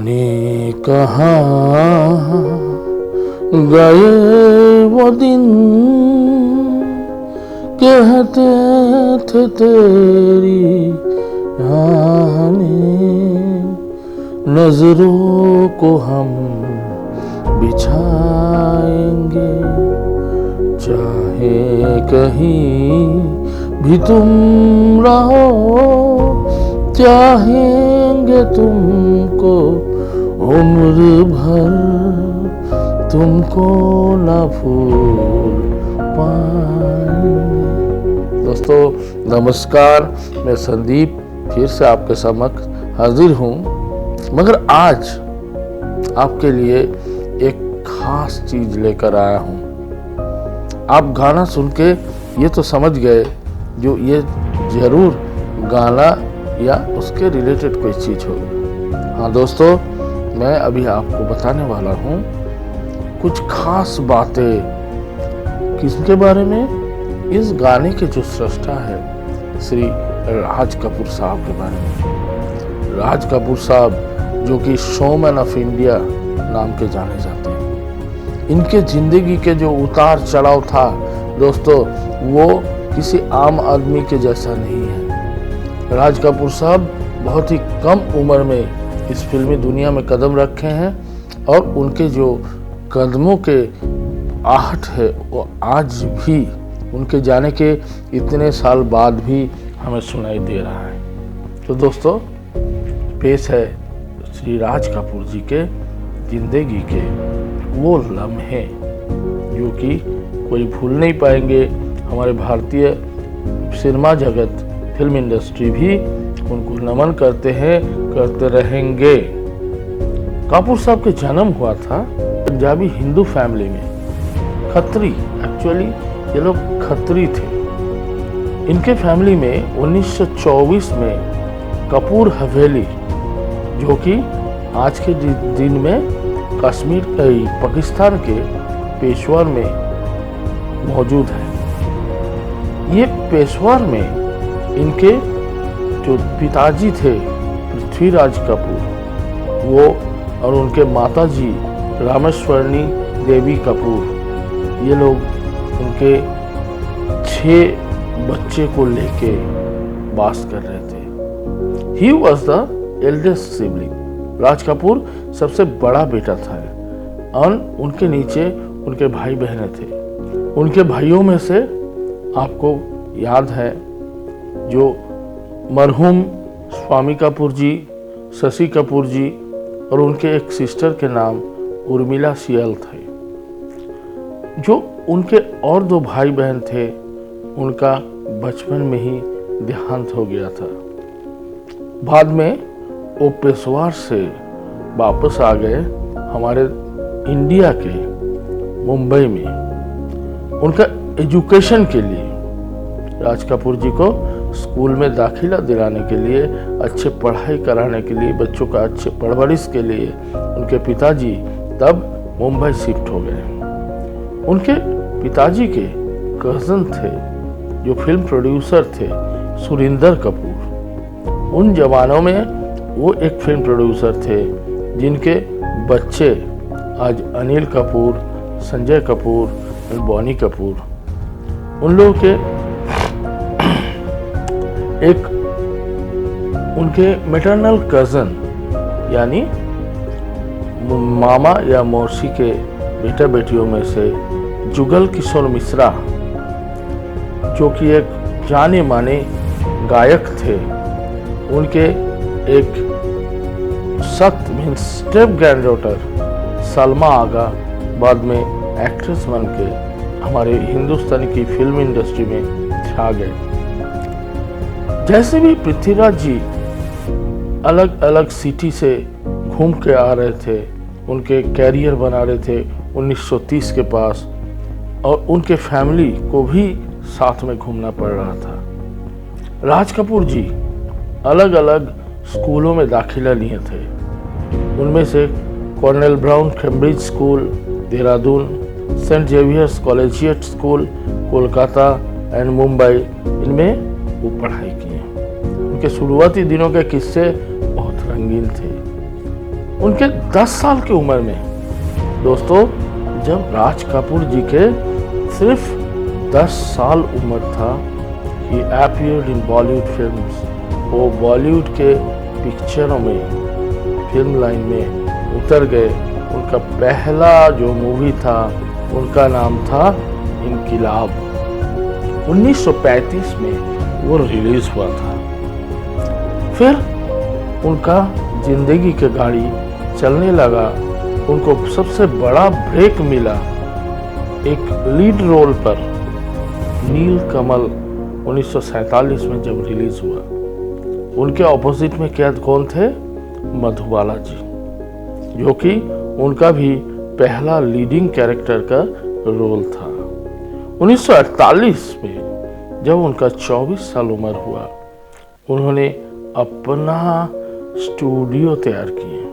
जाने कहाँ गए वो दिन, कहते थे तेरी आने, नजरों को हम बिछाएंगे, चाहे कहीं भी तुम रहो, चाहेंगे तुमको उम्र भर, तुमको ना भूल पाएंगे। दोस्तों नमस्कार, मैं संदीप फिर से आपके समक्ष हाजिर हूँ, मगर आज आपके लिए एक खास चीज लेकर आया हूँ। आप गाना सुन के ये तो समझ गए जो ये जरूर गाना या उसके रिलेटेड कोई चीज होगी। हाँ दोस्तों, मैं अभी आपको बताने वाला हूँ कुछ खास बातें। किसके बारे में? इस गाने के जो सृष्टा है श्री राज कपूर साहब के बारे में। राज कपूर साहब जो कि शोमैन ऑफ इंडिया नाम के जाने जाते हैं। इनके जिंदगी के जो उतार चढ़ाव था दोस्तों, वो किसी आम आदमी के जैसा नहीं है। राज कपूर साहब बहुत ही कम उम्र में इस फिल्मी दुनिया में कदम रखे हैं और उनके जो कदमों के आहट है वो आज भी उनके जाने के इतने साल बाद भी हमें सुनाई दे रहा है। तो दोस्तों पेश है श्री राज कपूर जी के जिंदगी के वो लम्हे जो कि कोई भूल नहीं पाएंगे। हमारे भारतीय सिनेमा जगत, फिल्म इंडस्ट्री भी उनको नमन करते हैं, करते रहेंगे। कपूर साहब के जन्म हुआ था पंजाबी हिंदू फैमिली में। खत्री, एक्चुअली ये लोग खत्री थे। इनके फैमिली में 1924 में कपूर हवेली, जो कि आज के दिन में कश्मीर पाकिस्तान के पेशवार में मौजूद है। ये पेशवार में इनके जो पिताजी थे पृथ्वीराज कपूर, वो और उनके माताजी रामेश्वरनी देवी कपूर, ये लोग उनके 6 बच्चे को लेके वास कर रहे थे। He was the eldest sibling. Raj Kapoor सबसे बड़ा बेटा था और उनके नीचे उनके भाई बहनें थे। उनके भाइयों में से आपको याद है जो मरहूम स्वामी कपूर जी, शशि कपूर जी और उनके एक सिस्टर के नाम उर्मिला सियल थे। जो उनके और 2 भाई बहन थे, उनका बचपन में ही देहांत हो गया था। बाद में वो पेशवार से वापस आ गए हमारे इंडिया के मुंबई में। उनका एजुकेशन के लिए राज कपूर जी को स्कूल में दाखिला दिलाने के लिए, अच्छे पढ़ाई कराने के लिए, बच्चों का अच्छे परवरिश के लिए उनके पिताजी तब मुंबई शिफ्ट हो गए। उनके पिताजी के कजन थे जो फिल्म प्रोड्यूसर थे, सुरिंदर कपूर। उन जमानों में वो एक फिल्म प्रोड्यूसर थे जिनके बच्चे आज अनिल कपूर, संजय कपूर और बॉनी कपूर। उन लोगों के एक उनके मैटरनल कजन यानी मामा या मौसी के बेटा बेटियों में से जुगल किशोर मिश्रा, जो कि एक जाने माने गायक थे, उनके एक स्टेप ग्रैंडडॉटर सलमा आगा बाद में एक्ट्रेस बन के हमारे हिंदुस्तानी की फिल्म इंडस्ट्री में छा गए। जैसे भी पृथ्वीराज जी अलग अलग सिटी से घूम के आ रहे थे, उनके कैरियर बना रहे थे 1930 के पास, और उनके फैमिली को भी साथ में घूमना पड़ रहा था। राज कपूर जी अलग अलग स्कूलों में दाखिला लिए थे। उनमें से Cornell Brown Cambridge School Dehradun, Saint Xavier's Collegiate School Kolkata and Mumbai, इनमें वो पढ़ाई की। उनके शुरुआती दिनों के किस्से बहुत रंगीन थे। उनके 10 साल की उम्र में दोस्तों, जब राज कपूर जी के सिर्फ 10 साल उम्र था, ही अपीयर्ड इन बॉलीवुड फिल्म्स। वो बॉलीवुड के पिक्चरों में, फिल्म लाइन में उतर गए। उनका पहला जो मूवी था उनका नाम था इनकिलाब। 1935 में वो रिलीज हुआ था। फिर उनका जिंदगी की गाड़ी चलने लगा। उनको सबसे बड़ा ब्रेक मिला एक लीड रोल पर, नील कमल 1947 में जब रिलीज हुआ। उनके ऑपोजिट में क्या कौन थे? मधुबाला जी, जो कि उनका भी पहला लीडिंग कैरेक्टर का रोल था। 1948 में जब उनका 24 साल उम्र हुआ, उन्होंने अपना स्टूडियो तैयार किए।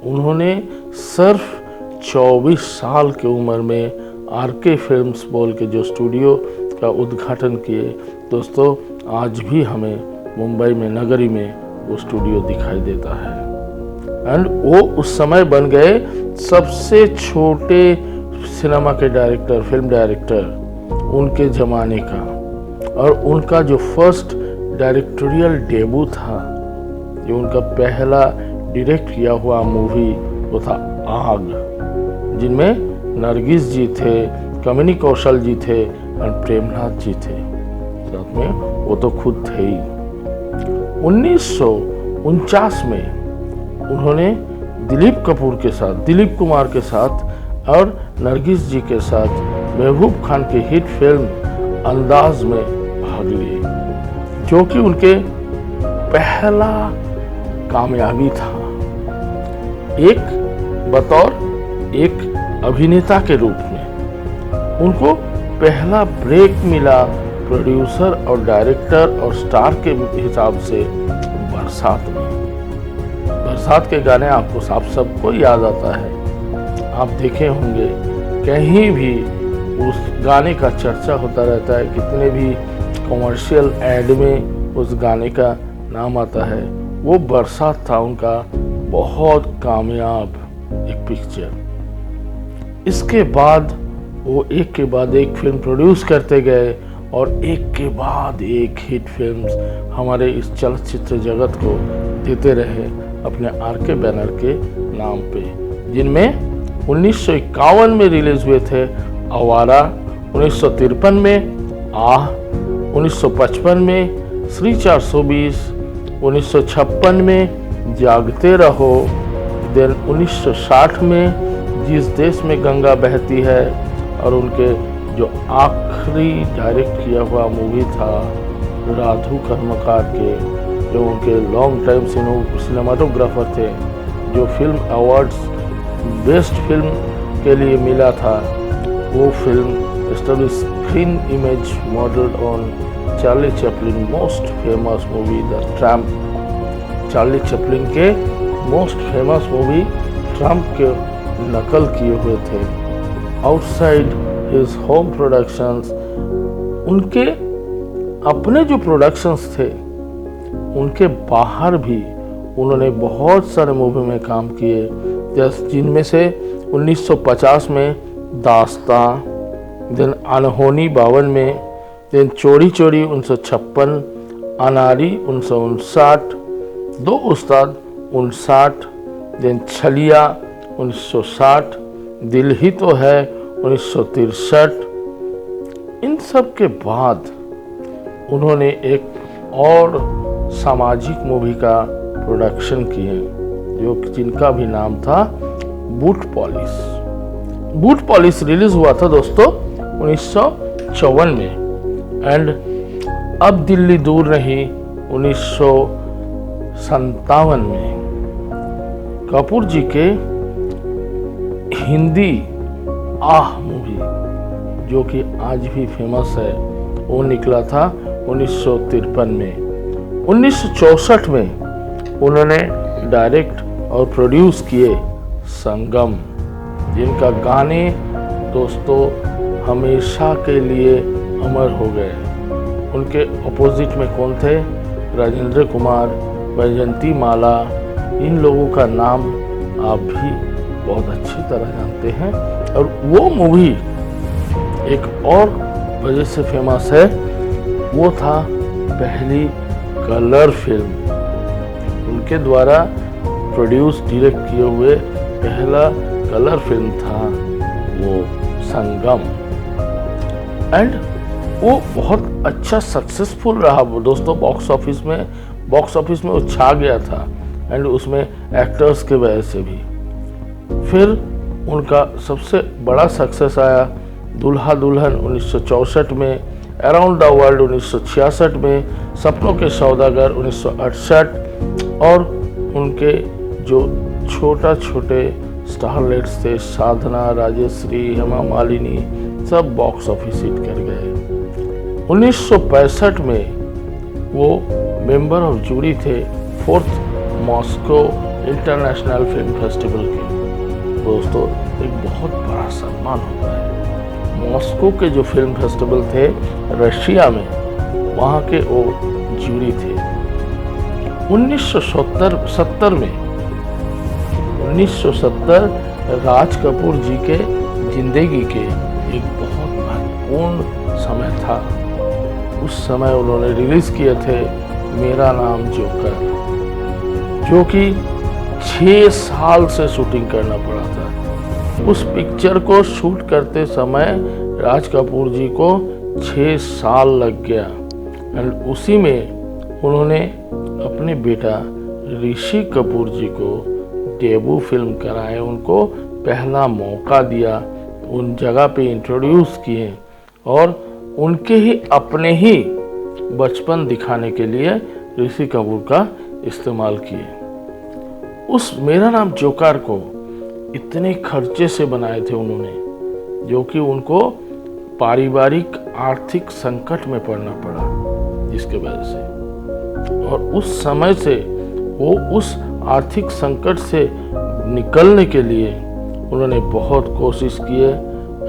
उन्होंने सिर्फ 24 साल की उम्र में आरके फिल्म्स बोल के जो स्टूडियो का उद्घाटन किए। दोस्तों, आज भी हमें मुंबई में नगरी में वो स्टूडियो दिखाई देता है। एंड वो उस समय बन गए सबसे छोटे सिनेमा के डायरेक्टर, फिल्म डायरेक्टर उनके ज़माने का। और उनका जो फर्स्ट डायरेक्टोरियल डेब्यू था, जो उनका पहला डायरेक्ट किया हुआ मूवी, वो था आग, जिनमें नरगिस जी थे, कमिनी कौशल जी थे और प्रेमनाथ जी थे। साथ में वो तो खुद थे ही। 1949 में उन्होंने दिलीप कपूर के साथ, दिलीप कुमार के साथ और नरगिस जी के साथ महबूब खान की हिट फिल्म अंदाज में भाग लिए, जो कि उनके पहला कामयाबी था। एक बतौर एक अभिनेता के रूप में उनको पहला ब्रेक मिला प्रोड्यूसर और डायरेक्टर और स्टार के हिसाब से बरसात में। बरसात के गाने आपको सबको याद आता है। आप देखे होंगे कहीं भी उस गाने का चर्चा होता रहता है, कितने भी कमर्शियल एड में उस गाने का नाम आता है। वो बरसात था उनका बहुत कामयाब एक पिक्चर। इसके बाद वो एक के बाद एक फिल्म प्रोड्यूस करते गए और एक के बाद एक हिट फिल्म्स हमारे इस चलचित्र जगत को देते रहे अपने आरके बैनर के नाम पे, जिनमें 1951 में रिलीज हुए थे आवारा, 1953 में आह, 1955 में श्री 420, 1956 में जागते रहो, देन 1960 में जिस देश में गंगा बहती है, और उनके जो आखिरी डायरेक्ट किया हुआ मूवी था राधू कर्मकार के, जो उनके लॉन्ग टाइम सिनेमाटोग्राफर थे, जो फिल्म अवार्ड्स बेस्ट फिल्म के लिए मिला था। वो film establish screen image modelled on Charlie Chaplin most famous movie the Trump. Charlie Chaplin के मोस्ट फेमस मूवी ट्रम्प के नकल किए हुए थे। आउटसाइड हिज होम प्रोडक्शंस, उनके अपने जो प्रोडक्शंस थे उनके बाहर भी उन्होंने बहुत सारे मूवी में काम किए, जिनमें से 1950 में दास्तां, देन अनहोनी 52 में, देन चोरी चोरी 1956, अनारी 1959, दो उस्ताद 1959, देन छलिया 1960, दिल ही तो है 1963। इन सब के बाद उन्होंने एक और सामाजिक मूवी का प्रोडक्शन किए, जो जिनका भी नाम था boot polish. Boot polish release हुआ था दोस्तों 1954 में। एंड अब दिल्ली दूर नहीं 1957 में कपूर जी के हिंदी आह मूवी, जो कि आज भी फेमस है, वो निकला था 1953 में। 1964 में उन्होंने डायरेक्ट और प्रोड्यूस किए संगम, जिनका गाने दोस्तों हमेशा के लिए अमर हो गए। उनके अपोजिट में कौन थे? राजेंद्र कुमार, वैजयंती माला, इन लोगों का नाम आप भी बहुत अच्छी तरह जानते हैं। और वो मूवी एक और वजह से फेमस है, वो था पहली कलर फिल्म। उनके द्वारा प्रोड्यूस डायरेक्ट किए हुए पहला कलर फिल्म था वो संगम। एंड वो बहुत अच्छा सक्सेसफुल रहा वो दोस्तों। बॉक्स ऑफिस में वो छा गया था। एंड उसमें एक्टर्स के वजह से भी। फिर उनका सबसे बड़ा सक्सेस आया दुल्हा दुल्हन 1964 में, अराउंड द वर्ल्ड 1966 में, सपनों के सौदागर 1968, और उनके जो छोटे स्टारलेट्स थे, साधना, राजश्री, हेमा मालिनी, सब बॉक्स ऑफिस हिट कर गए। 1965 में वो मेंबर ऑफ जूरी थे 4th Moscow international film festival के। दोस्तों एक बहुत बड़ा सम्मान होता है। मॉस्को के जो फिल्म फेस्टिवल थे रशिया में, वहाँ के वो जूरी थे। 1970 राज कपूर जी के जिंदगी के एक बहुत महत्वपूर्ण समय था। उस समय उन्होंने रिलीज किए थे मेरा नाम जोकर, जो कि 6 साल से शूटिंग करना पड़ा था। उस पिक्चर को शूट करते समय राज कपूर जी को 6 साल लग गया। एंड उसी में उन्होंने अपने बेटा ऋषि कपूर जी को डेब्यू फिल्म कराए, उनको पहला मौका दिया, उन जगह पे इंट्रोड्यूस किए और उनके ही अपने ही बचपन दिखाने के लिए ऋषि कपूर का इस्तेमाल किए। उस मेरा नाम जोकर को इतने खर्चे से बनाए थे उन्होंने, जो कि उनको पारिवारिक आर्थिक संकट में पड़ना पड़ा, जिसके वजह से। और उस समय से वो उस आर्थिक संकट से निकलने के लिए उन्होंने बहुत कोशिश किए।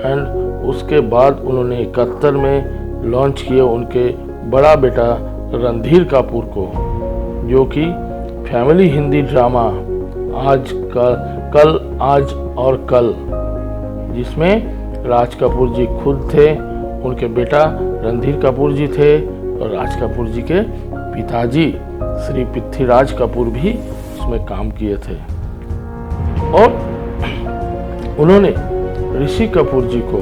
एंड उसके बाद उन्होंने 71 में लॉन्च किए उनके बड़ा बेटा रणधीर कपूर को, जो कि फैमिली हिंदी ड्रामा आज और कल, जिसमें राज कपूर जी खुद थे, उनके बेटा रणधीर कपूर जी थे और राज कपूर जी के पिताजी श्री पृथ्वीराज कपूर भी उसमें काम किए थे। और उन्होंने ऋषि कपूर जी को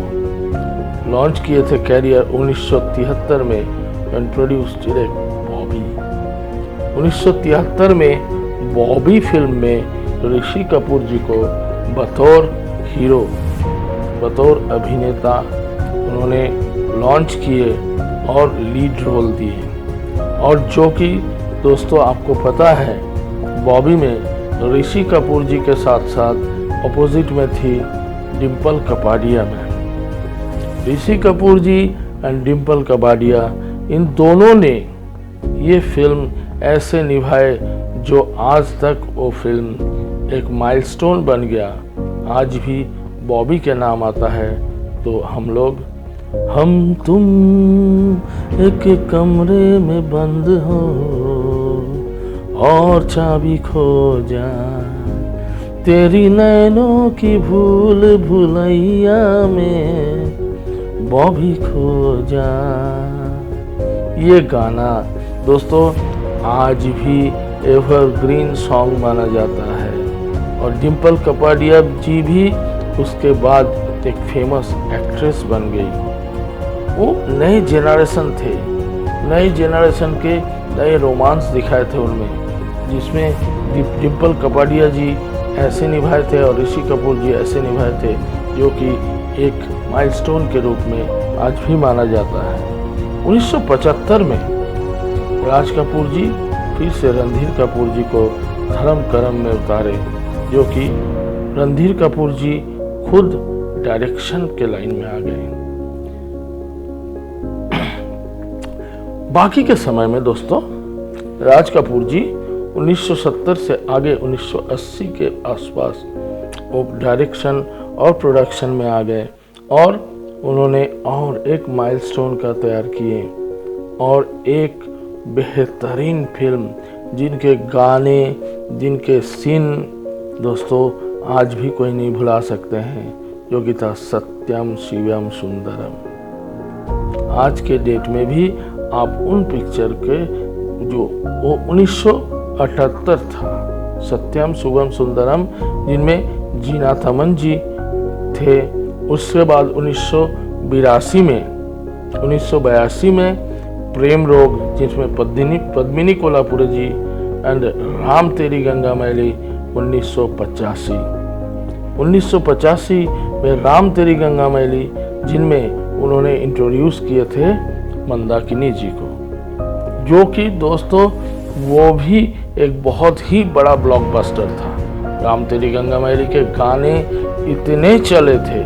लॉन्च किए थे कैरियर 1973 में एंड प्रोड्यूस डायरेक्ट बॉबी। 1973 में बॉबी फिल्म में ऋषि कपूर जी को बतौर हीरो, बतौर अभिनेता उन्होंने लॉन्च किए और लीड रोल दिए। और जो कि दोस्तों आपको पता है, बॉबी में ऋषि कपूर जी के साथ साथ अपोजिट में थी डिम्पल कपाडिया में। ऋषि कपूर जी एंड डिम्पल कपाडिया, इन दोनों ने ये फिल्म ऐसे निभाए जो आज तक वो फिल्म एक माइलस्टोन बन गया। आज भी बॉबी के नाम आता है तो हम तुम एक कमरे में बंद हो और चाबी खो जा, तेरी नैनों की भूल भुलैया में बॉबी खो जा। ये गाना दोस्तों आज भी एवरग्रीन सॉन्ग माना जाता है। और डिम्पल कपाडिया जी भी उसके बाद एक फेमस एक्ट्रेस बन गई। वो नए जेनरेशन थे, नए जेनरेशन के नए रोमांस दिखाए थे उनमें, जिसमें डिम्पल कपाडिया जी ऐसे निभाए थे और ऋषि कपूर जी ऐसे निभाए थे, जो कि एक माइलस्टोन के रूप में आज भी माना जाता है। 1975 में राज कपूर जी फिर से रणधीर कपूर जी को धर्म कर्म में उतारे, जो कि रणधीर कपूर जी खुद डायरेक्शन के लाइन में आ गए। बाकी के समय में दोस्तों राज कपूर जी 1970 से आगे 1980 के आसपास वो डायरेक्शन और प्रोडक्शन में आ गए और उन्होंने और एक माइलस्टोन का तैयार किए और एक बेहतरीन फिल्म जिनके गाने, जिनके सीन दोस्तों आज भी कोई नहीं भुला सकते हैं, जो कि था सत्यम शिवम सुंदरम। आज के डेट में भी आप उन पिक्चर के जो वो 1978 था, सत्यम शिवम सुंदरम, जिनमें जीना थमन जी थे। उसके बाद 1982 में प्रेम रोग, जिसमें पद्मिनी कोल्हापुरे जी एंड राम तेरी गंगा मैली 1985 में राम तेरी गंगा मैली, जिनमें उन्होंने इंट्रोड्यूस किए थे मंदाकिनी जी को, जो कि दोस्तों वो भी एक बहुत ही बड़ा ब्लॉकबस्टर था। राम तेरी गंगा मैली के गाने इतने चले थे,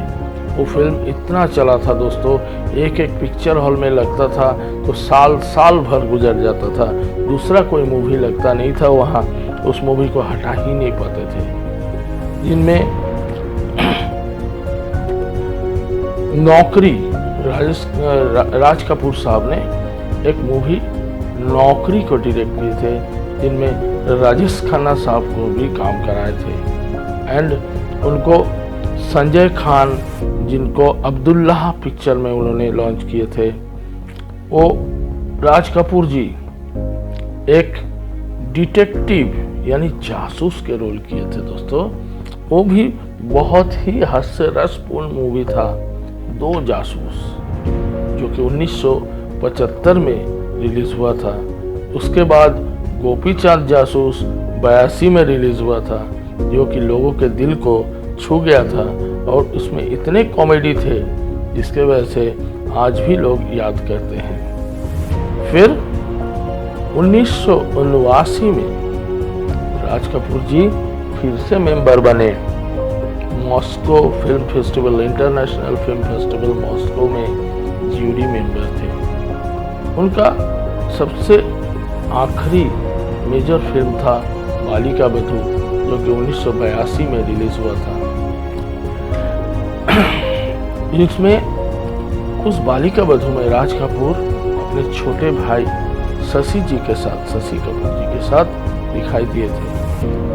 वो फिल्म इतना चला था दोस्तों, एक एक पिक्चर हॉल में लगता था तो साल भर गुजर जाता था, दूसरा कोई मूवी लगता नहीं था वहाँ, उस मूवी को हटा ही नहीं पाते थे। जिनमें नौकरी, राज कपूर साहब ने एक मूवी नौकरी को डायरेक्ट किए थे, जिनमें राजेश खन्ना साहब को भी काम कराए थे। एंड उनको संजय खान, जिनको अब्दुल्लाह पिक्चर में उन्होंने लॉन्च किए थे, वो राज कपूर जी एक डिटेक्टिव यानी जासूस के रोल किए थे दोस्तों। वो भी बहुत ही हास्य रसपूर्ण मूवी था, दो जासूस, जो कि 1975 में रिलीज हुआ था। उसके बाद गोपीचंद जासूस 82 में रिलीज हुआ था, जो कि लोगों के दिल को छू गया था और उसमें इतने कॉमेडी थे जिसके वजह से आज भी लोग याद करते हैं। फिर 1979 में राज कपूर जी फिर से मेंबर बने Moscow film festival, international film festival Moscow में ज्यूरी मेंबर थे। उनका सबसे आखिरी मेजर फिल्म था बालिका बधू, जो कि 1982 में रिलीज हुआ था। जिसमें उस बालिका बधू में राज कपूर अपने छोटे भाई शशि कपूर जी के साथ दिखाई दिए थे।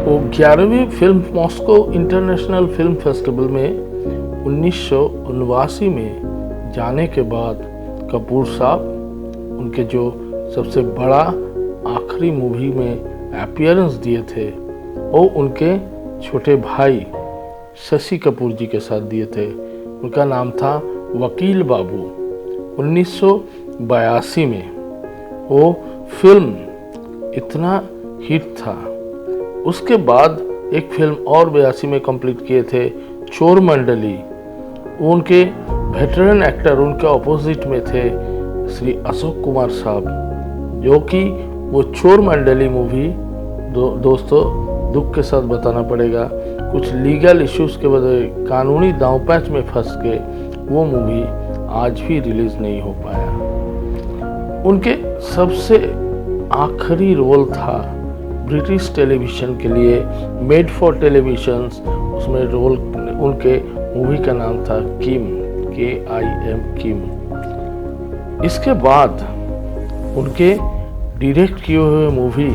वो 11वीं film Moscow international film festival में 1979 में जाने के बाद कपूर साहब उनके जो सबसे बड़ा आखिरी मूवी में अपीयरेंस दिए थे, वो उनके छोटे भाई शशि कपूर जी के साथ दिए थे। उनका नाम था वकील बाबू। 1982 में वो फिल्म इतना हिट था। उसके बाद एक फिल्म और 82 में कंप्लीट किए थे, चोर मंडली। उनके वेटरन एक्टर उनके ऑपोजिट में थे श्री अशोक कुमार साहब, जो कि वो चोर मंडली मूवी दोस्तों दुख के साथ बताना पड़ेगा, कुछ लीगल इश्यूज के वजह कानूनी दांवपैंच में फंस के वो मूवी आज भी रिलीज नहीं हो पाया। उनके सबसे आखिरी रोल था ब्रिटिश टेलीविजन के लिए मेड फॉर टेलीविजन, उसमें रोल उनके मूवी का नाम था किम, KIM किम। इसके बाद उनके डायरेक्ट किए हुए मूवी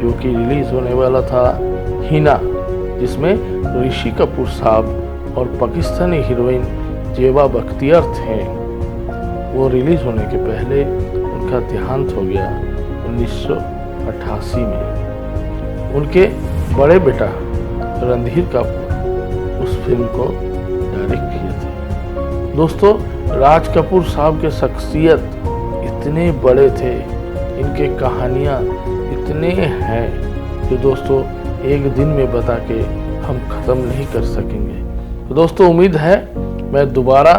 जो कि रिलीज होने वाला था हिना, जिसमें ऋषि कपूर साहब और पाकिस्तानी हीरोइन जेबा बख्तियार थे, वो रिलीज होने के पहले उनका देहांत हो गया 1988 में। उनके बड़े बेटा रणधीर कपूर उस फिल्म को डायरेक्ट किए थे। दोस्तों राज कपूर साहब के शख्सियत इतने बड़े थे, इनके कहानियाँ इतने हैं जो दोस्तों एक दिन में बता के हम ख़त्म नहीं कर सकेंगे। तो दोस्तों उम्मीद है मैं दोबारा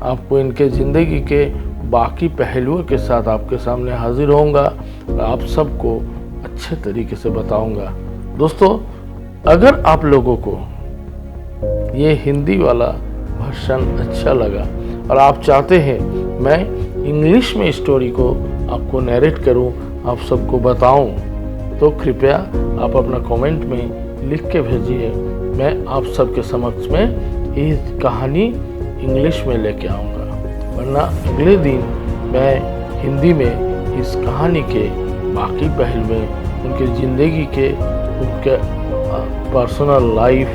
आपको इनके ज़िंदगी के बाकी पहलुओं के साथ आपके सामने हाजिर होऊंगा और आप सबको अच्छे तरीके से बताऊंगा। दोस्तों अगर आप लोगों को ये हिंदी वाला वर्जन अच्छा लगा और आप चाहते हैं मैं इंग्लिश में स्टोरी को आपको नरेट करूं, आप सबको बताऊं, तो कृपया आप अपना कमेंट में लिख के भेजिए। मैं आप सबके समक्ष में ये कहानी इंग्लिश में लेके आऊँगा, वरना अगले दिन मैं हिंदी में इस कहानी के बाकी पहलुएं उनकी ज़िंदगी के, उनके पर्सनल लाइफ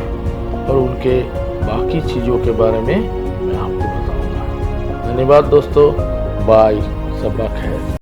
और उनके बाकी चीज़ों के बारे में मैं आपको बताऊंगा। धन्यवाद दोस्तों, बाय, सबक है।